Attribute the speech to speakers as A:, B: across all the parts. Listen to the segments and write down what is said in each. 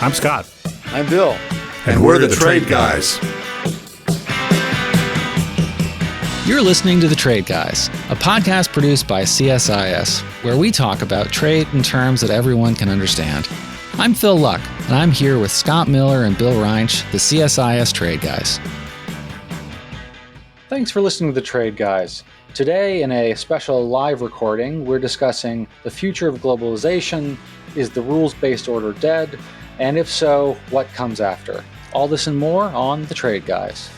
A: I'm Scott.
B: I'm Bill.
A: And we're the Trade Guys.
C: You're listening to The Trade Guys, a podcast produced by CSIS, where we talk about trade in terms that everyone can understand. I'm Phil Luck, and I'm here with Scott Miller and Bill Reinsch, the CSIS Trade Guys.
B: Thanks for listening to The Trade Guys. Today, in a special live recording, we're discussing the future of globalization. Is the rules-based order dead? And if so, what comes after? All this and more on The Trade Guys.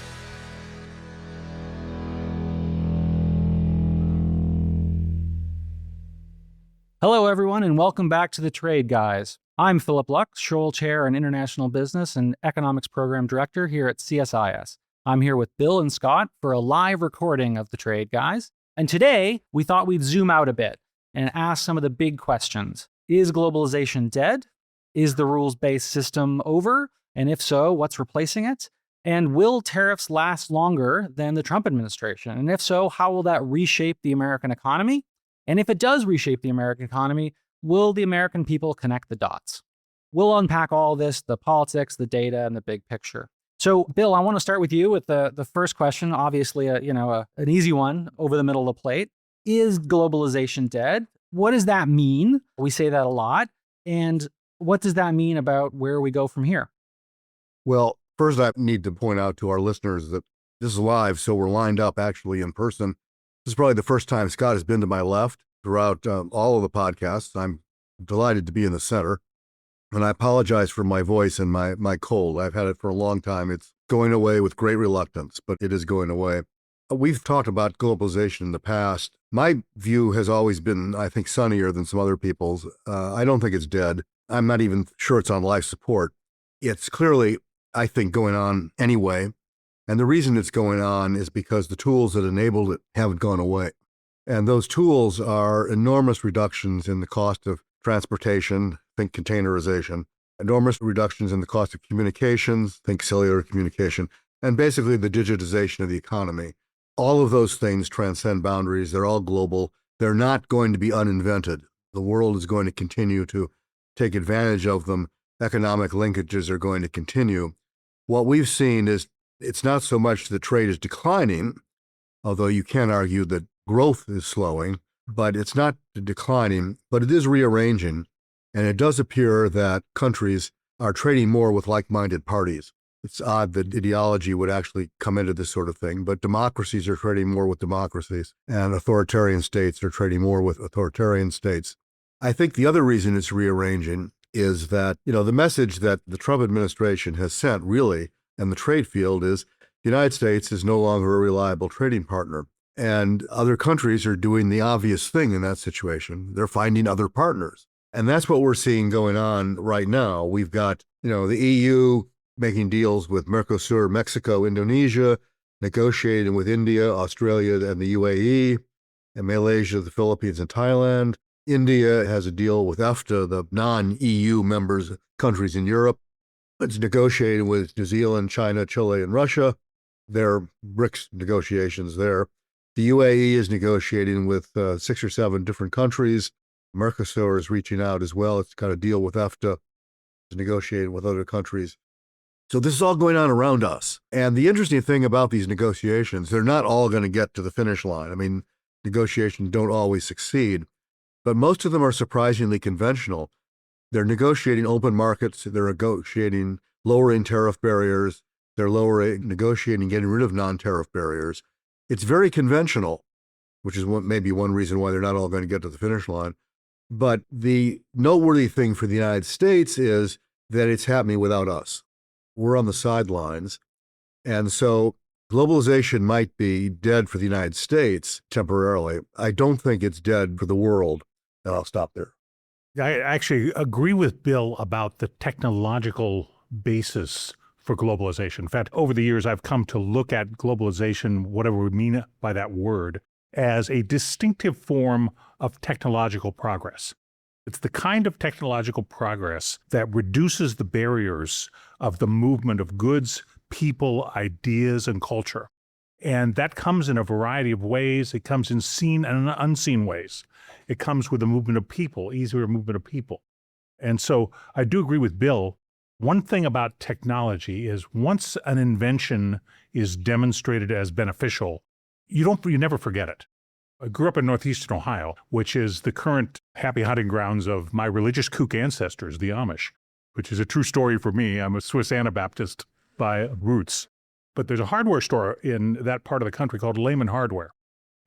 B: Hello, everyone, and welcome back to The Trade Guys. I'm Philip Lux, Scholl Chair in International Business and Economics Program Director here at CSIS. I'm here with Bill and Scott for a live recording of The Trade Guys. And today, we thought we'd zoom out a bit and ask some of the big questions. Is globalization dead? Is the rules-based system over? And if so, what's replacing it? And will tariffs last longer than the Trump administration? And if so, how will that reshape the American economy? And if it does reshape the American economy, will the American people connect the dots? We'll unpack all this, the politics, the data, and the big picture. So, Bill, I want to start with you with the first question, obviously an easy one over the middle of the plate. Is globalization dead? What does that mean? We say that a lot. And what does that mean about where we go from here?
D: Well, first I need to point out to our listeners that this is live, so we're lined up actually in person. This is probably the first time Scott has been to my left throughout all of the podcasts. I'm delighted to be in the center. And I apologize for my voice and my cold. I've had it for a long time. It's going away with great reluctance, but it is going away. We've talked about globalization in the past. My view has always been, I think, sunnier than some other people's. I don't think it's dead. I'm not even sure it's on life support. It's clearly, I think, going on anyway. And the reason it's going on is because the tools that enabled it haven't gone away. And those tools are enormous reductions in the cost of transportation, think containerization, enormous reductions in the cost of communications, think cellular communication, and basically the digitization of the economy. All of those things transcend boundaries. They're all global. They're not going to be uninvented. The world is going to continue to take advantage of them. Economic linkages are going to continue. What we've seen is it's not so much that trade is declining, although you can argue that growth is slowing, but it's not declining, but it is rearranging. And it does appear that countries are trading more with like-minded parties. It's odd that ideology would actually come into this sort of thing, but democracies are trading more with democracies, and authoritarian states are trading more with authoritarian states. I think the other reason it's rearranging is that, the message that the Trump administration has sent really in the trade field is the United States is no longer a reliable trading partner. And other countries are doing the obvious thing in that situation. They're finding other partners. And that's what we're seeing going on right now. We've got, the EU making deals with Mercosur, Mexico, Indonesia, negotiating with India, Australia, and the UAE, and Malaysia, the Philippines, and Thailand. India has a deal with EFTA, the non-EU members, countries in Europe. It's negotiating with New Zealand, China, Chile, and Russia. There are BRICS negotiations there. The UAE is negotiating with 6 or 7 different countries. Mercosur is reaching out as well. It's got a deal with EFTA. It's negotiating with other countries. So this is all going on around us. And the interesting thing about these negotiations, they're not all going to get to the finish line. I mean, negotiations don't always succeed, but most of them are surprisingly conventional. They're negotiating open markets. They're negotiating lowering tariff barriers. They're negotiating getting rid of non-tariff barriers. It's very conventional, which is maybe one reason why they're not all going to get to the finish line. But the noteworthy thing for the United States is that it's happening without us. We're on the sidelines. And so globalization might be dead for the United States temporarily. I don't think it's dead for the world. And I'll stop there.
A: I actually agree with Bill about the technological basis for globalization. In fact, over the years, I've come to look at globalization, whatever we mean by that word, as a distinctive form of technological progress. It's the kind of technological progress that reduces the barriers of the movement of goods, people, ideas, and culture. And that comes in a variety of ways. It comes in seen and unseen ways. It comes with the movement of people, easier movement of people. And so I do agree with Bill One thing about technology is once an invention is demonstrated as beneficial, you never forget it. I grew up in northeastern Ohio, which is the current happy hunting grounds of my religious kook ancestors, the Amish, which is a true story for me. I'm a Swiss Anabaptist by roots. But there's a hardware store in that part of the country called Lehman Hardware.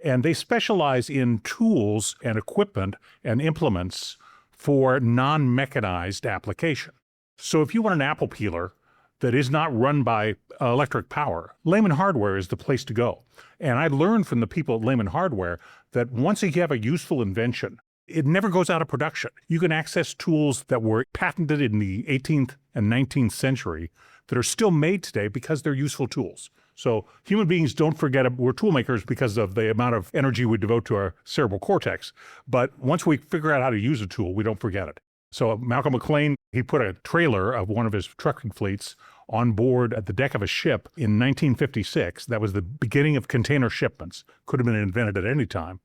A: And they specialize in tools and equipment and implements for non-mechanized application. So if you want an apple peeler that is not run by electric power, Lehman Hardware is the place to go. And I learned from the people at Lehman Hardware that once you have a useful invention, it never goes out of production. You can access tools that were patented in the 18th and 19th century that are still made today because they're useful tools. So human beings, don't forget, we're tool makers because of the amount of energy we devote to our cerebral cortex. But once we figure out how to use a tool, we don't forget it. So Malcolm McLean, he put a trailer of one of his trucking fleets on board at the deck of a ship in 1956. That was the beginning of container shipments. Could have been invented at any time.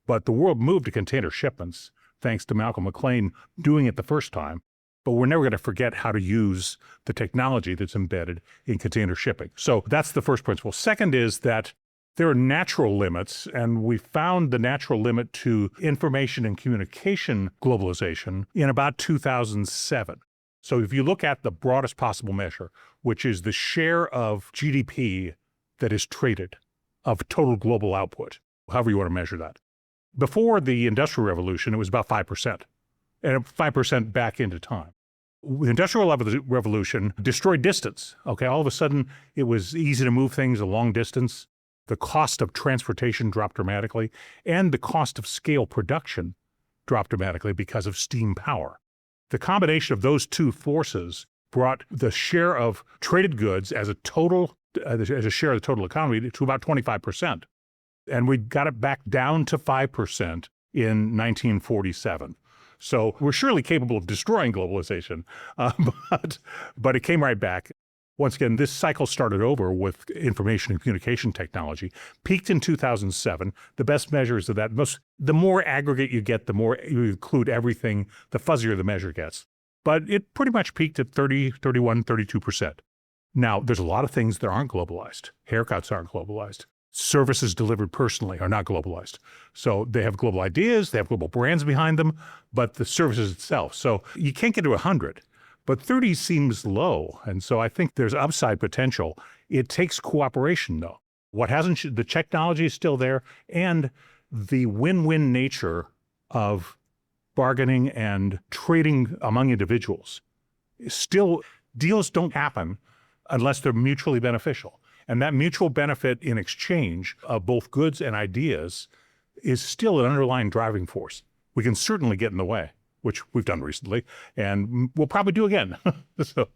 A: But the world moved to container shipments thanks to Malcolm McLean doing it the first time. But we're never going to forget how to use the technology that's embedded in container shipping. So that's the first principle. Second is that there are natural limits, and we found the natural limit to information and communication globalization in about 2007. So if you look at the broadest possible measure, which is the share of GDP that is traded of total global output, however you want to measure that. Before the Industrial Revolution, it was about 5%, and 5% back into time. The Industrial Revolution destroyed distance. Okay, all of a sudden, it was easy to move things a long distance. The cost of transportation dropped dramatically, and the cost of scale production dropped dramatically because of steam power. The combination of those two forces brought the share of traded goods as a share of the total economy to about 25%. And we got it back down to 5% in 1947. So we're surely capable of destroying globalization, but it came right back. Once again, this cycle started over with information and communication technology, peaked in 2007. The best measures of that, the more aggregate you get, the more you include everything, the fuzzier the measure gets. But it pretty much peaked at 30, 31, 32%. Now, there's a lot of things that aren't globalized. Haircuts aren't globalized. Services delivered personally are not globalized. So they have global ideas, they have global brands behind them, but the services itself. So you can't get to 100. But 30 seems low, and so I think there's upside potential. It takes cooperation, though. The technology is still there, and the win-win nature of bargaining and trading among individuals. Still, deals don't happen unless they're mutually beneficial. And that mutual benefit in exchange of both goods and ideas is still an underlying driving force. We can certainly get in the way, which we've done recently, and we'll probably do again. So,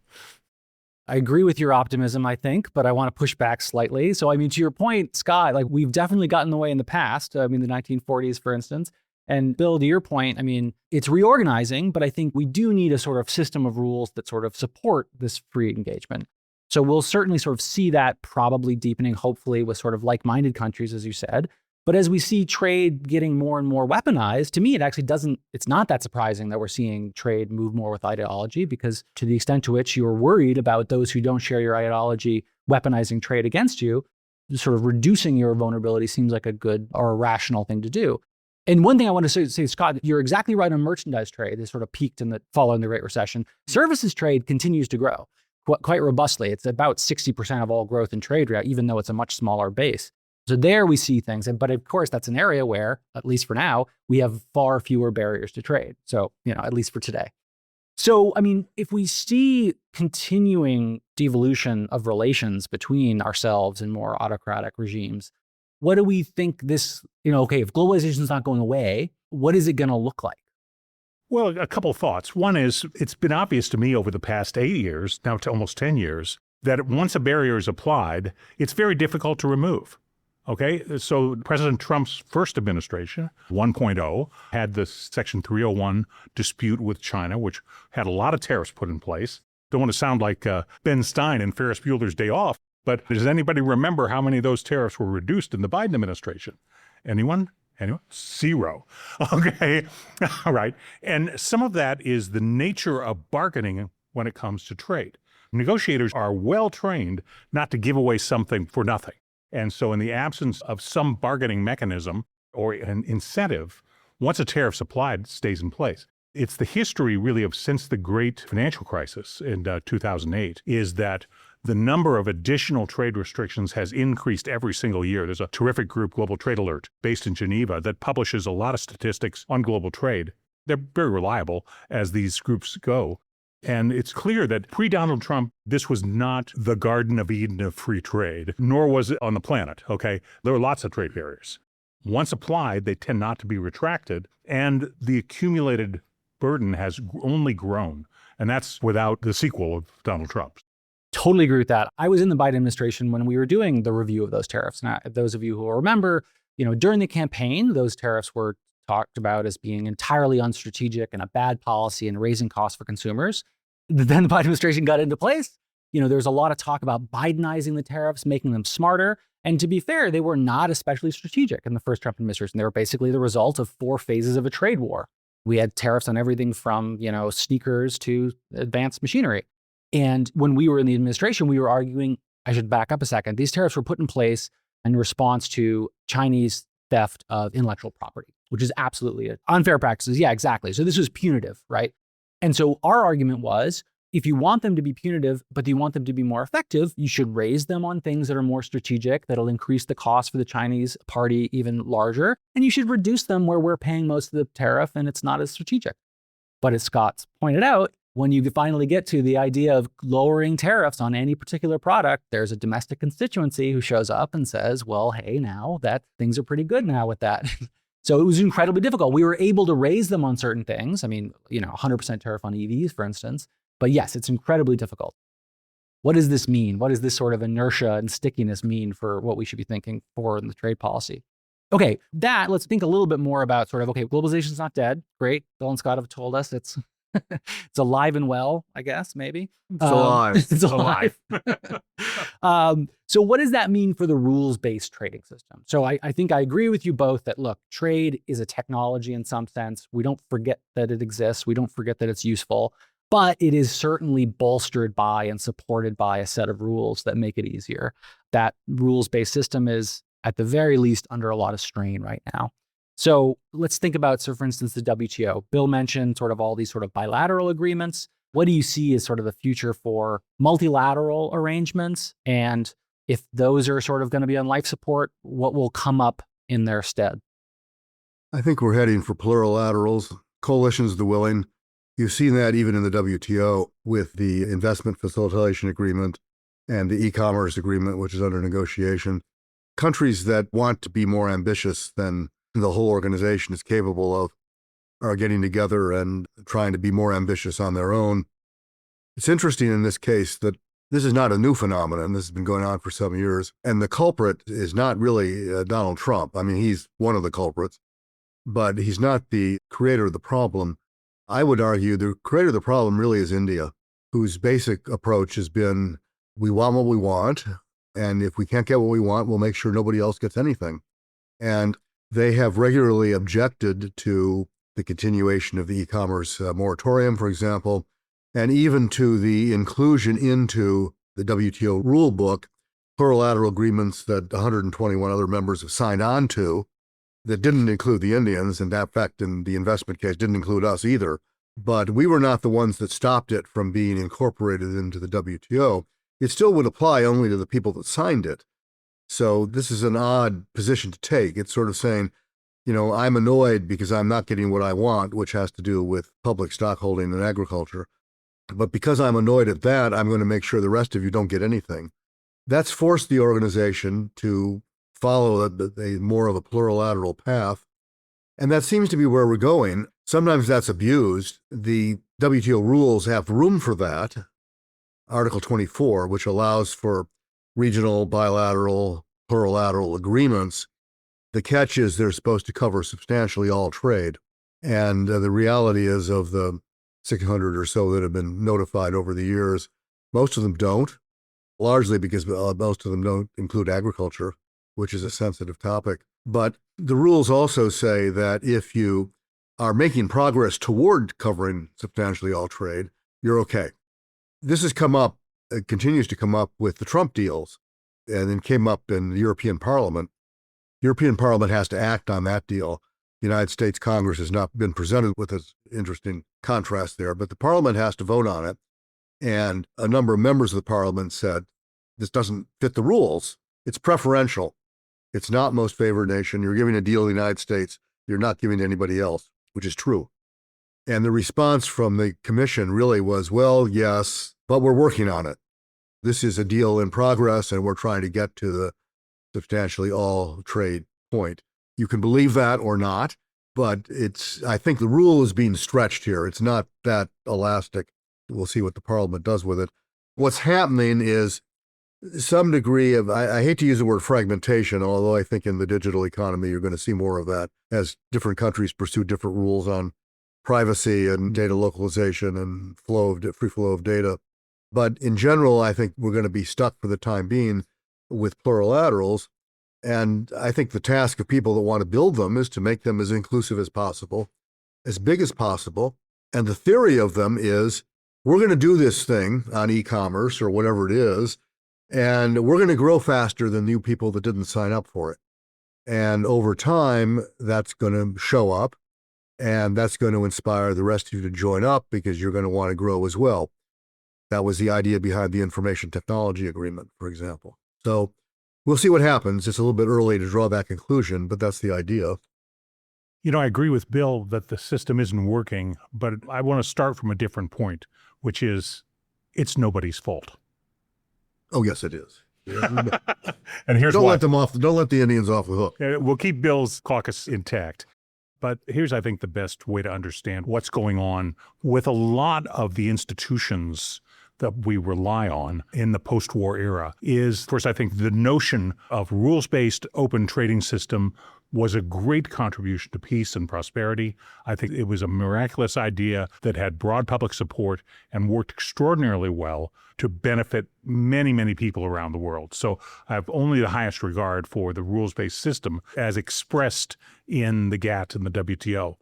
B: I agree with your optimism, I think, but I want to push back slightly. So, I mean, to your point, Scott, like we've definitely gotten in the way in the past. I mean, the 1940s, for instance. And Bill, to your point, I mean, it's reorganizing, but I think we do need a sort of system of rules that sort of support this free engagement. So we'll certainly sort of see that probably deepening, hopefully, with sort of like-minded countries, as you said. But as we see trade getting more and more weaponized, to me, it's not that surprising that we're seeing trade move more with ideology, because to the extent to which you're worried about those who don't share your ideology weaponizing trade against you, sort of reducing your vulnerability seems like a good or a rational thing to do. And one thing I want to say, Scott, you're exactly right on merchandise trade. It sort of peaked following the Great Recession. Services trade continues to grow quite robustly. It's about 60% of all growth in trade, even though it's a much smaller base. So there we see things. But of course, that's an area where, at least for now, we have far fewer barriers to trade. So, at least for today. So, I mean, if we see continuing devolution of relations between ourselves and more autocratic regimes, what do we think this, okay, if globalization is not going away, what is it going to look like?
A: Well, a couple of thoughts. One is, it's been obvious to me over the past 8 years, now to almost 10 years, that once a barrier is applied, it's very difficult to remove. Okay, so President Trump's first administration, 1.0, had the Section 301 dispute with China, which had a lot of tariffs put in place. Don't want to sound like Ben Stein in Ferris Bueller's Day Off, but does anybody remember how many of those tariffs were reduced in the Biden administration? Anyone? 0. Okay, all right. And some of that is the nature of bargaining when it comes to trade. Negotiators are well trained not to give away something for nothing. And so in the absence of some bargaining mechanism or an incentive, once a tariff's applied, it stays in place. It's the history really of since the great financial crisis in 2008 is that the number of additional trade restrictions has increased every single year. There's a terrific group, Global Trade Alert, based in Geneva, that publishes a lot of statistics on global trade. They're very reliable as these groups go. And it's clear that pre-Donald Trump, this was not the Garden of Eden of free trade, nor was it on the planet, okay? There were lots of trade barriers. Once applied, they tend not to be retracted, and the accumulated burden has only grown. And that's without the sequel of Donald Trump.
B: Totally agree with that. I was in the Biden administration when we were doing the review of those tariffs. Now, those of you who will remember, during the campaign, those tariffs were talked about as being entirely unstrategic and a bad policy and raising costs for consumers. Then the Biden administration got into place. There's a lot of talk about Bidenizing the tariffs, making them smarter. And to be fair, they were not especially strategic in the first Trump administration. They were basically the result of 4 phases of a trade war. We had tariffs on everything from, sneakers to advanced machinery. And when we were in the administration, we were arguing, I should back up a second, these tariffs were put in place in response to Chinese theft of intellectual property, which is absolutely unfair practices. Yeah, exactly. So this was punitive, right? And so our argument was, if you want them to be punitive, but you want them to be more effective, you should raise them on things that are more strategic, that'll increase the cost for the Chinese party even larger. And you should reduce them where we're paying most of the tariff and it's not as strategic. But as Scott's pointed out, when you finally get to the idea of lowering tariffs on any particular product, there's a domestic constituency who shows up and says, well, hey, now that things are pretty good now with that. So it was incredibly difficult. We were able to raise them on certain things. I mean, 100% tariff on EVs, for instance. But yes, it's incredibly difficult. What does this mean? What does this sort of inertia and stickiness mean for what we should be thinking for in the trade policy? Okay, let's think a little bit more about globalization's not dead. Great. Bill and Scott have told us it's it's alive and well, I guess, maybe.
D: It's alive.
B: It's alive. So what does that mean for the rules-based trading system? So I think I agree with you both that, look, trade is a technology in some sense. We don't forget that it exists. We don't forget that it's useful. But it is certainly bolstered by and supported by a set of rules that make it easier. That rules-based system is, at the very least, under a lot of strain right now. So let's think about, for instance, the WTO. Bill mentioned sort of all these sort of bilateral agreements. What do you see as sort of the future for multilateral arrangements? And if those are sort of going to be on life support, what will come up in their stead?
D: I think we're heading for plurilaterals, coalitions of the willing. You've seen that even in the WTO with the investment facilitation agreement and the e-commerce agreement, which is under negotiation. Countries that want to be more ambitious than the whole organization is capable of are getting together and trying to be more ambitious on their own. It's interesting in this case that this is not a new phenomenon. This has been going on for some years. And the culprit is not really Donald Trump. I mean, he's one of the culprits, but he's not the creator of the problem. I would argue the creator of the problem really is India, whose basic approach has been, we want what we want, and if we can't get what we want, we'll make sure nobody else gets anything. And they have regularly objected to the continuation of the e-commerce moratorium, for example, and even to the inclusion into the WTO rule book, plurilateral agreements that 121 other members have signed on to that didn't include the Indians, and that fact in the investment case didn't include us either. But we were not the ones that stopped it from being incorporated into the WTO. It still would apply only to the people that signed it. So this is an odd position to take. It's sort of saying, I'm annoyed because I'm not getting what I want, which has to do with public stockholding and agriculture. But because I'm annoyed at that, I'm going to make sure the rest of you don't get anything. That's forced the organization to follow more of a plurilateral path. And that seems to be where we're going. Sometimes that's abused. The WTO rules have room for that. Article 24, which allows for regional, bilateral, plurilateral agreements. The catch is they're supposed to cover substantially all trade. And the reality is, of the 600 or so that have been notified over the years, most of them don't, largely because most of them don't include agriculture, which is a sensitive topic. But the rules also say that if you are making progress toward covering substantially all trade, you're okay. this has come up, it continues to come up with the Trump deals, and then came up in the European Parliament. European Parliament has to act on that deal. The United States Congress has not been presented with this interesting contrast there, but the Parliament has to vote on it. And a number of members of the Parliament said, this doesn't fit the rules. It's preferential. It's not most favored nation. You're giving a deal to the United States. You're not giving to anybody else, which is true. And the response from the commission really was, well, yes, but we're working on it. This is a deal in progress, and we're trying to get to the substantially all trade point. You can believe that or not, but I think the rule is being stretched here. It's not that elastic. We'll see what the Parliament does with it. What's happening is some degree of, I hate to use the word fragmentation, although I think in the digital economy, you're going to see more of that as different countries pursue different rules on privacy and data localization and free flow of data. But in general, I think we're going to be stuck for the time being with plurilaterals. And I think the task of people that want to build them is to make them as inclusive as possible, as big as possible. And the theory of them is, we're going to do this thing on e-commerce or whatever it is, and we're going to grow faster than new people that didn't sign up for it. And over time, that's going to show up, and that's going to inspire the rest of you to join up because you're going to want to grow as well. That was the idea behind the Information Technology Agreement, for example. So we'll see what happens. It's a little bit early to draw that conclusion, but that's the idea.
A: I agree with Bill that the system isn't working, but I want to start from a different point, which is it's nobody's fault.
D: Oh, yes, it is.
A: And here's
D: don't
A: why.
D: Don't let the Indians off the hook.
A: We'll keep Bill's caucus intact. But here's, I think, the best way to understand what's going on with a lot of the institutions that we rely on in the post-war era is, first, I think the notion of rules-based open trading system was a great contribution to peace and prosperity. I think it was a miraculous idea that had broad public support and worked extraordinarily well to benefit many, many people around the world. So I have only the highest regard for the rules-based system as expressed in the GATT and the WTO.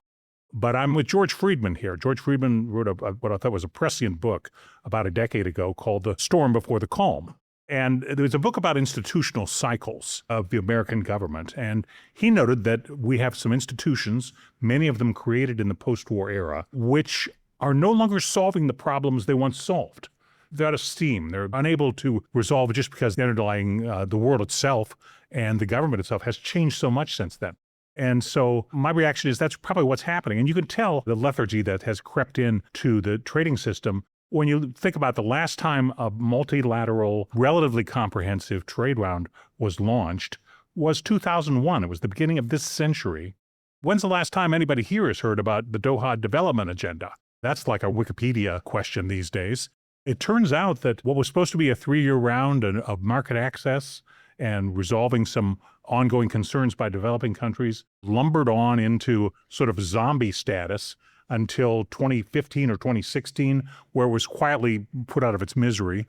A: But I'm with George Friedman here. George Friedman wrote what I thought was a prescient book about a decade ago called The Storm Before the Calm. And there was a book about institutional cycles of the American government. And he noted that we have some institutions, many of them created in the post-war era, which are no longer solving the problems they once solved. They're out of steam. They're unable to resolve it just because the underlying, the world itself and the government itself has changed so much since then. And so my reaction is that's probably what's happening. And you can tell the lethargy that has crept into the trading system when you think about the last time a multilateral, relatively comprehensive trade round was launched was 2001. It was the beginning of this century. When's the last time anybody here has heard about the Doha Development Agenda? That's like a Wikipedia question these days. It turns out that what was supposed to be a 3-year round of market access and resolving some ongoing concerns by developing countries lumbered on into sort of zombie status until 2015 or 2016, where it was quietly put out of its misery.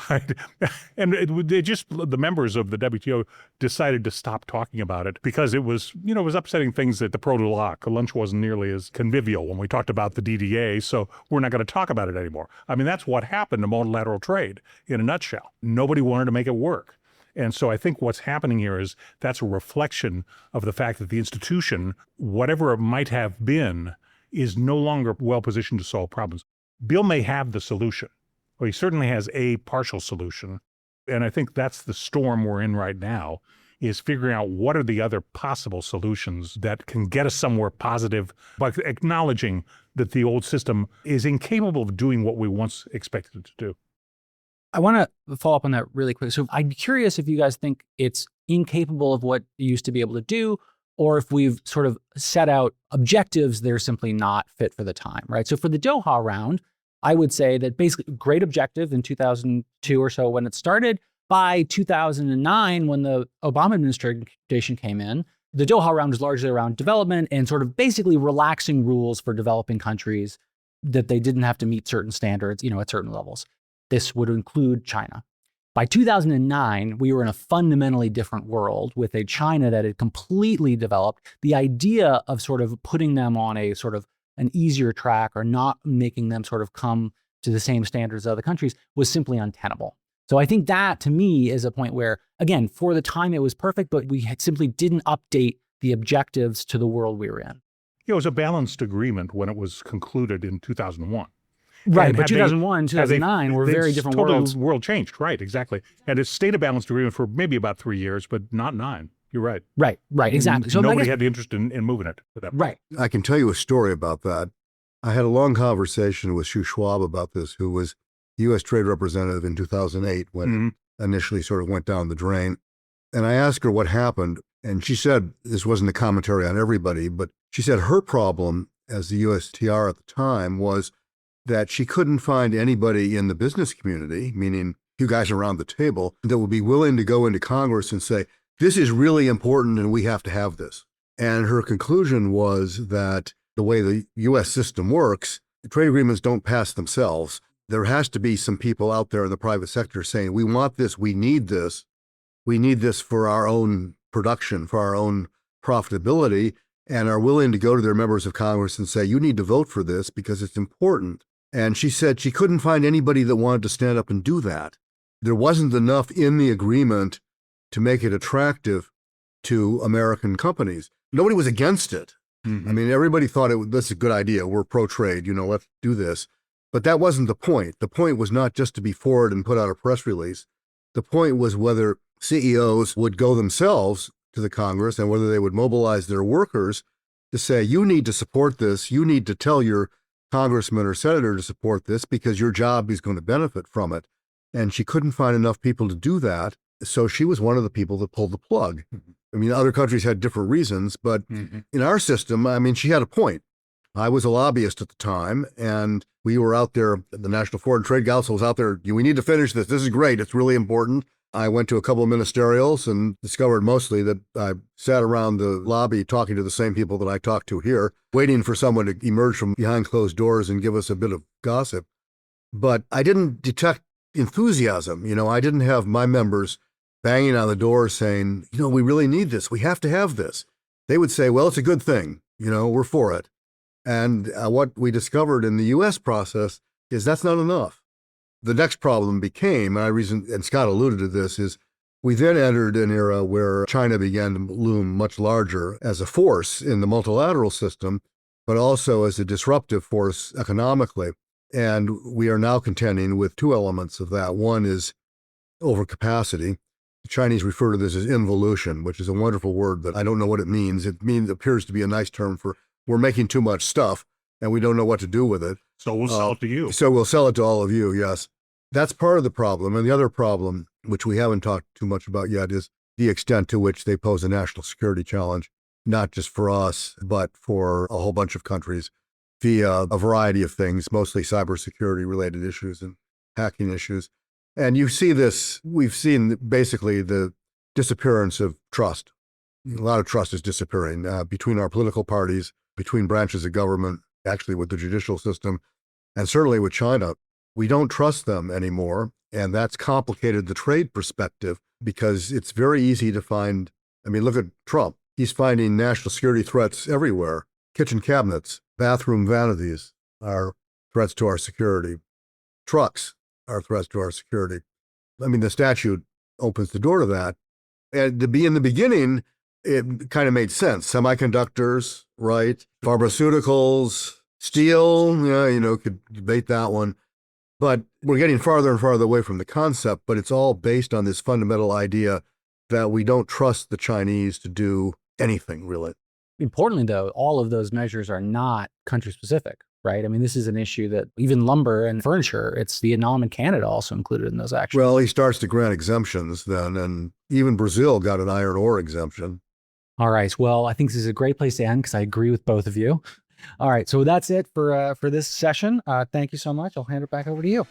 A: And the members of the WTO decided to stop talking about it because it was upsetting things at the Pro du Lac. Lunch wasn't nearly as convivial when we talked about the DDA, so we're not going to talk about it anymore. I mean, that's what happened to multilateral trade in a nutshell. Nobody wanted to make it work. And so I think what's happening here is that's a reflection of the fact that the institution, whatever it might have been, is no longer well positioned to solve problems. Bill may have the solution, or he certainly has a partial solution. And I think that's the storm we're in right now, is figuring out what are the other possible solutions that can get us somewhere positive by acknowledging that the old system is incapable of doing what we once expected it to do.
B: I want to follow up on that really quick. So I'm curious if you guys think it's incapable of what it used to be able to do, or if we've sort of set out objectives that are simply not fit for the time, right? So for the Doha round, I would say that basically great objective in 2002 or so when it started. By 2009, when the Obama administration came in, the Doha round was largely around development and sort of basically relaxing rules for developing countries that they didn't have to meet certain standards, at certain levels. This would include China. By 2009, we were in a fundamentally different world with a China that had completely developed. The idea of sort of putting them on a sort of an easier track or not making them sort of come to the same standards as other countries was simply untenable. So I think that, to me, is a point where, again, for the time it was perfect, but we simply didn't update the objectives to the world we were in.
A: It was a balanced agreement when it was concluded in 2001.
B: Right,
A: And
B: but
A: had they-
B: 2001, 2009 were very different worlds.
A: Total world changed, right, exactly. And it stayed a balanced agreement for maybe about 3 years, but not 9. You're right.
B: Right, exactly. So
A: Nobody had the interest in moving it to that point.
B: Right.
D: I can tell you a story about that. I had a long conversation with Shu Schwab about this, who was U.S. Trade Representative in 2008 when it initially sort of went down the drain. And I asked her what happened, and she said, this wasn't a commentary on everybody, but she said her problem as the USTR at the time was that she couldn't find anybody in the business community, meaning you guys around the table, that would be willing to go into Congress and say, this is really important and we have to have this. And her conclusion was that the way the U.S. system works, trade agreements don't pass themselves. There has to be some people out there in the private sector saying, we want this, we need this for our own production, for our own profitability, and are willing to go to their members of Congress and say, you need to vote for this because it's important. And she said she couldn't find anybody that wanted to stand up and do that. There wasn't enough in the agreement to make it attractive to American companies. Nobody was against it. I mean, everybody thought this is a good idea. We're pro-trade, let's do this. But that wasn't the point. The point was not just to be for it and put out a press release. The point was whether CEOs would go themselves to the Congress and whether they would mobilize their workers to say, you need to support this. You need to tell your congressman or senator to support this because your job is going to benefit from it. And she couldn't find enough people to do that. So she was one of the people that pulled the plug. I mean, other countries had different reasons, but in our system, I mean, she had a point. I was a lobbyist at the time, and we were out there, the National Foreign Trade Council was out there, we need to finish this. This is great. It's really important. I went to a couple of ministerials and discovered mostly that I sat around the lobby talking to the same people that I talked to here, waiting for someone to emerge from behind closed doors and give us a bit of gossip. But I didn't detect enthusiasm. I didn't have my members banging on the door saying, we really need this. We have to have this. They would say, well, it's a good thing. We're for it. And what we discovered in the U.S. process is that's not enough. The next problem became, and Scott alluded to this, is we then entered an era where China began to loom much larger as a force in the multilateral system, but also as a disruptive force economically. And we are now contending with two elements of that. One is overcapacity. The Chinese refer to this as involution, which is a wonderful word that I don't know what it means. It appears to be a nice term for we're making too much stuff and we don't know what to do with it.
A: So we'll sell it to you.
D: So we'll sell it to all of you, yes. That's part of the problem. And the other problem, which we haven't talked too much about yet, is the extent to which they pose a national security challenge, not just for us, but for a whole bunch of countries via a variety of things, mostly cybersecurity related issues and hacking issues. And you see this, we've seen basically the disappearance of trust. A lot of trust is disappearing between our political parties, between branches of government, actually with the judicial system, and certainly with China. We don't trust them anymore. And that's complicated the trade perspective because it's very easy to find. Look at Trump. He's finding national security threats everywhere. Kitchen cabinets, bathroom vanities are threats to our security. Trucks are threats to our security. The statute opens the door to that. And to be in the beginning, it kind of made sense. Semiconductors, right? Pharmaceuticals, steel, could debate that one. But we're getting farther and farther away from the concept, but it's all based on this fundamental idea that we don't trust the Chinese to do anything, really.
B: Importantly, though, all of those measures are not country specific, right? This is an issue that even lumber and furniture, it's Vietnam and Canada also included in those actions.
D: Well, he starts to grant exemptions then, and even Brazil got an iron ore exemption.
B: All right. Well, I think this is a great place to end because I agree with both of you. All right. So that's it for this session. Thank you so much. I'll hand it back over to you.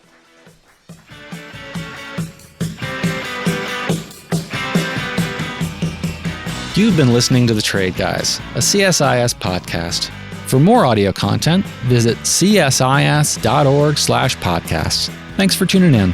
C: You've been listening to The Trade Guys, a CSIS podcast. For more audio content, visit csis.org/podcasts. Thanks for tuning in.